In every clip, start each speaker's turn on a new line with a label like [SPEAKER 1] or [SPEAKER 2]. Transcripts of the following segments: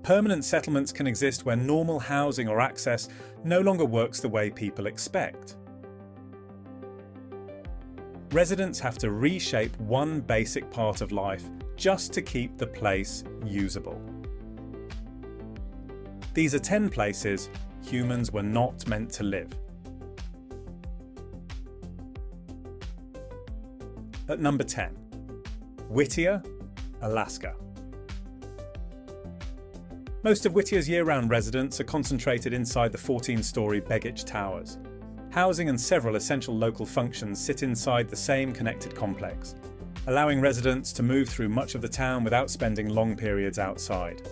[SPEAKER 1] permanent settlements can exist where normal housing or access no longer works the way people expect. Residents have to reshape one basic part of life just to keep the place usable. These are 10 places humans were not meant to live. At number 10, Whittier, Alaska. Most of Whittier's year-round residents are concentrated inside the 14-story Begich Towers. Housing and several essential local functions sit inside the same connected complex, allowing residents to move through much of the town without spending long periods outside.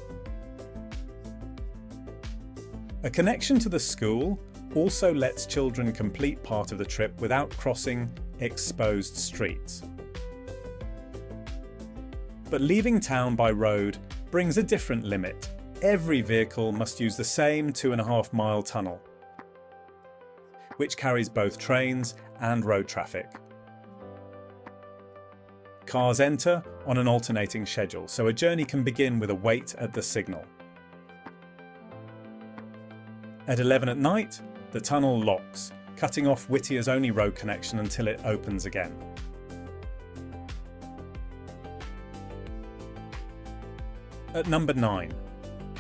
[SPEAKER 1] A connection to the school also lets children complete part of the trip without crossing exposed streets. But leaving town by road brings a different limit. Every vehicle must use the same 2.5-mile tunnel, which carries both trains and road traffic. Cars enter on an alternating schedule, so a journey can begin with a wait at the signal. At 11 at night, the tunnel locks, cutting off Whittier's only road connection until it opens again. At number 9,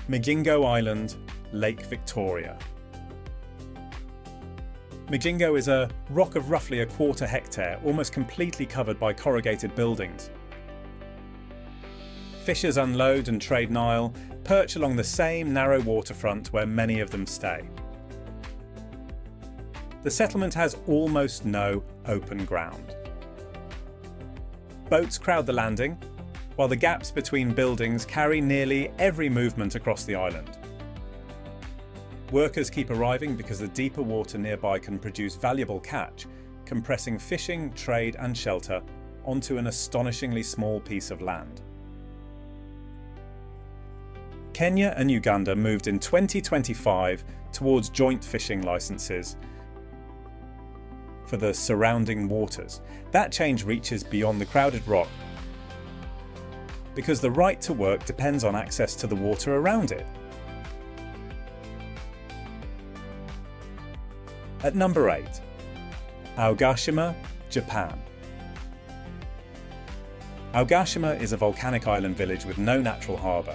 [SPEAKER 1] Migingo Island, Lake Victoria. Migingo is a rock of roughly a quarter hectare, almost completely covered by corrugated buildings. Fishers unload and trade Nile, perch along the same narrow waterfront where many of them stay. The settlement has almost no open ground. Boats crowd the landing, while the gaps between buildings carry nearly every movement across the island. Workers keep arriving because the deeper water nearby can produce valuable catch, compressing fishing, trade and shelter onto an astonishingly small piece of land. Kenya and Uganda moved in 2025 towards joint fishing licenses for the surrounding waters. That change reaches beyond the crowded rock because the right to work depends on access to the water around it. At number 8, Aogashima, Japan. Aogashima is a volcanic island village with no natural harbour.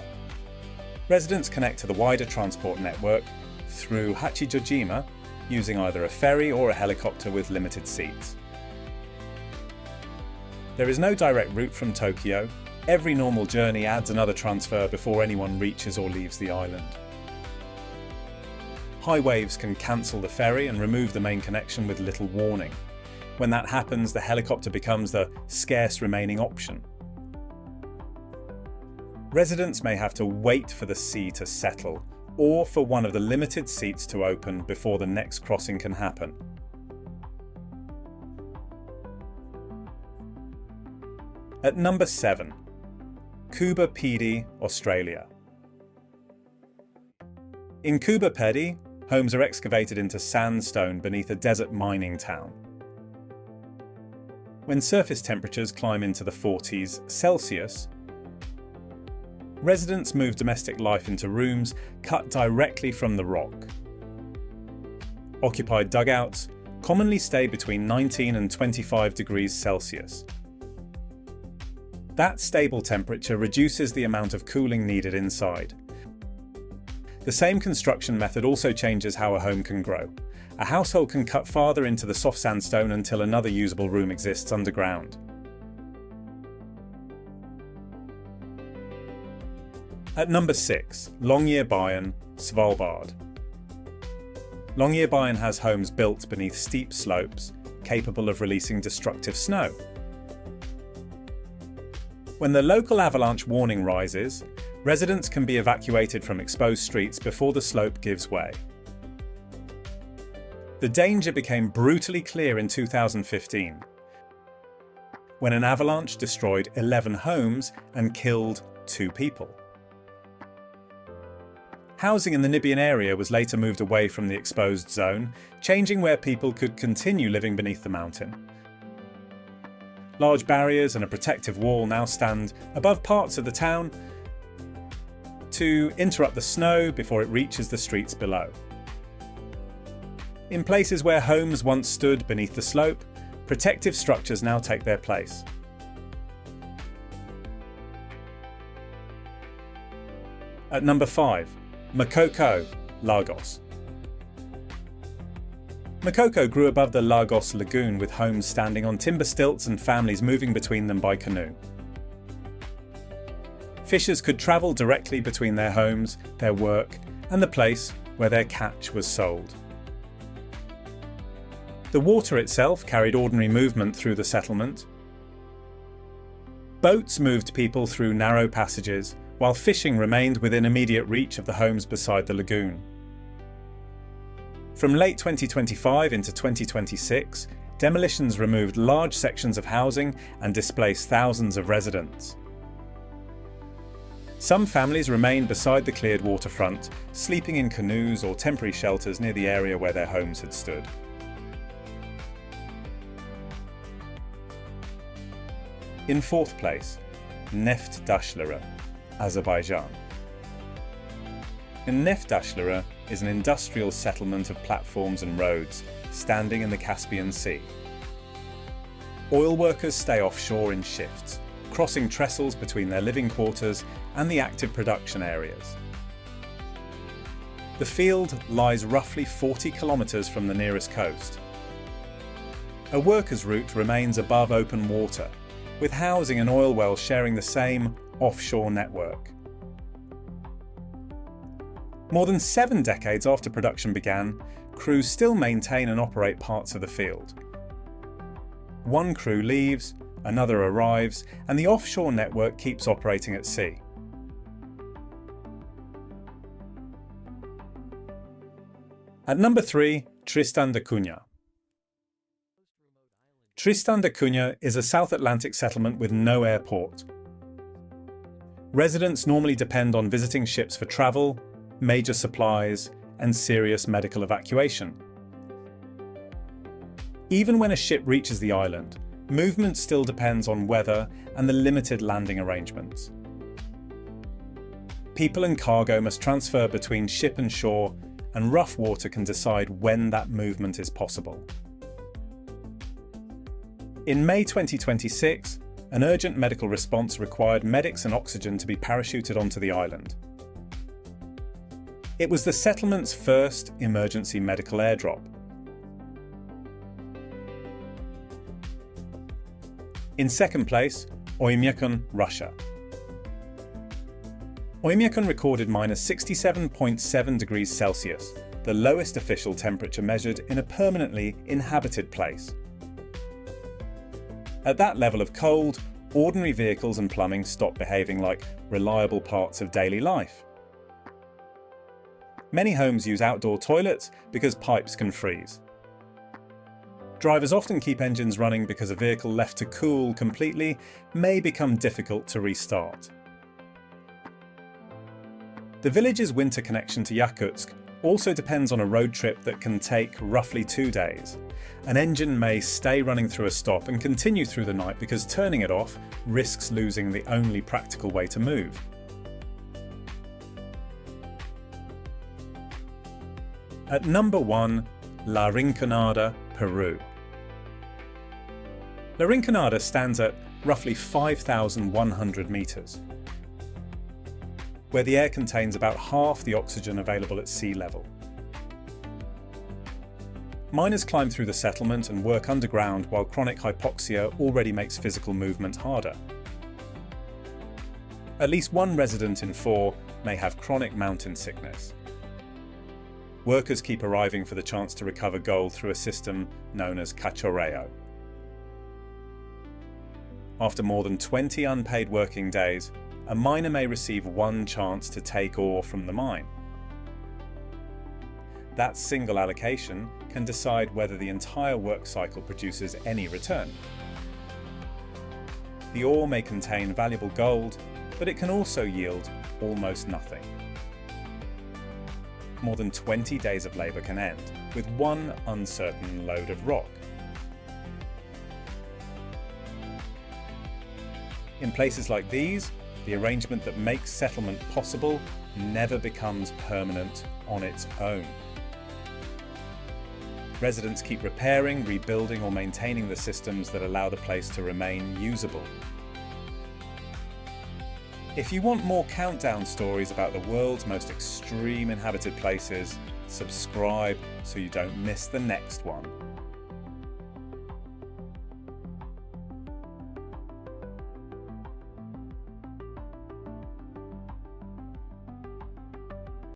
[SPEAKER 1] Residents connect to the wider transport network through Hachijojima using either a ferry or a helicopter with limited seats. There is no direct route from Tokyo. Every normal journey adds another transfer before anyone reaches or leaves the island. High waves can cancel the ferry and remove the main connection with little warning. When that happens, the helicopter becomes the scarce remaining option. Residents may have to wait for the sea to settle, or for one of the limited seats to open before the next crossing can happen. At number 7, Coober, Pedy, Australia. In Coober, Pedy, homes are excavated into sandstone beneath a desert mining town. When surface temperatures climb into the 40s Celsius, residents move domestic life into rooms cut directly from the rock. Occupied dugouts commonly stay between 19 and 25 degrees Celsius. That stable temperature reduces the amount of cooling needed inside. The same construction method also changes how a home can grow. A household can cut farther into the soft sandstone until another usable room exists underground. At number 6, Longyearbyen, Svalbard. Longyearbyen has homes built beneath steep slopes, capable of releasing destructive snow. When the local avalanche warning rises, residents can be evacuated from exposed streets before the slope gives way. The danger became brutally clear in 2015, when an avalanche destroyed 11 homes and killed 2 people. Housing in the Namibian area was later moved away from the exposed zone, changing where people could continue living beneath the mountain. Large barriers and a protective wall now stand above parts of the town, to interrupt the snow before it reaches the streets below. In places where homes once stood beneath the slope, protective structures now take their place. At number 5, Makoko, Lagos. Makoko grew above the Lagos lagoon with homes standing on timber stilts and families moving between them by canoe. Fishers could travel directly between their homes, their work, and the place where their catch was sold. The water itself carried ordinary movement through the settlement. Boats moved people through narrow passages, while fishing remained within immediate reach of the homes beside the lagoon. From late 2025 into 2026, demolitions removed large sections of housing and displaced thousands of residents. Some families remained beside the cleared waterfront, sleeping in canoes or temporary shelters near the area where their homes had stood. In 4th place, Neft Dashlar, Azerbaijan. Neft Dashlar is an industrial settlement of platforms and roads standing in the Caspian Sea. Oil workers stay offshore in shifts, crossing trestles between their living quarters and the active production areas. The field lies roughly 40 kilometers from the nearest coast. A worker's route remains above open water, with housing and oil wells sharing the same offshore network. More than 7 decades after production began, crews still maintain and operate parts of the field. One crew leaves, another arrives, and the offshore network keeps operating at sea. At number 3, Tristan da Cunha. Tristan da Cunha is a South Atlantic settlement with no airport. Residents normally depend on visiting ships for travel, major supplies, and serious medical evacuation. Even when a ship reaches the island, movement still depends on weather and the limited landing arrangements. People and cargo must transfer between ship and shore, and rough water can decide when that movement is possible. In May 2026, an urgent medical response required medics and oxygen to be parachuted onto the island. It was the settlement's first emergency medical airdrop. In 2nd place, Oymyakon, Russia. Oymyakon recorded -67.7 degrees Celsius, the lowest official temperature measured in a permanently inhabited place. At that level of cold, ordinary vehicles and plumbing stop behaving like reliable parts of daily life. Many homes use outdoor toilets because pipes can freeze. Drivers often keep engines running because a vehicle left to cool completely may become difficult to restart. The village's winter connection to Yakutsk also depends on a road trip that can take roughly 2 days. An engine may stay running through a stop and continue through the night because turning it off risks losing the only practical way to move. At number 1, La Rinconada, Peru. La Rinconada stands at roughly 5,100 meters, where the air contains about half the oxygen available at sea level. Miners climb through the settlement and work underground while chronic hypoxia already makes physical movement harder. At least one resident in 4 may have chronic mountain sickness. Workers keep arriving for the chance to recover gold through a system known as cachorreo. After more than 20 unpaid working days, a miner may receive one chance to take ore from the mine. That single allocation can decide whether the entire work cycle produces any return. The ore may contain valuable gold, but it can also yield almost nothing. More than 20 days of labour can end with one uncertain load of rock. In places like these, The arrangement that makes settlement possible never becomes permanent on its own. Residents keep repairing, rebuilding, or maintaining the systems that allow the place to remain usable. If you want more countdown stories about the world's most extreme inhabited places, subscribe so you don't miss the next one.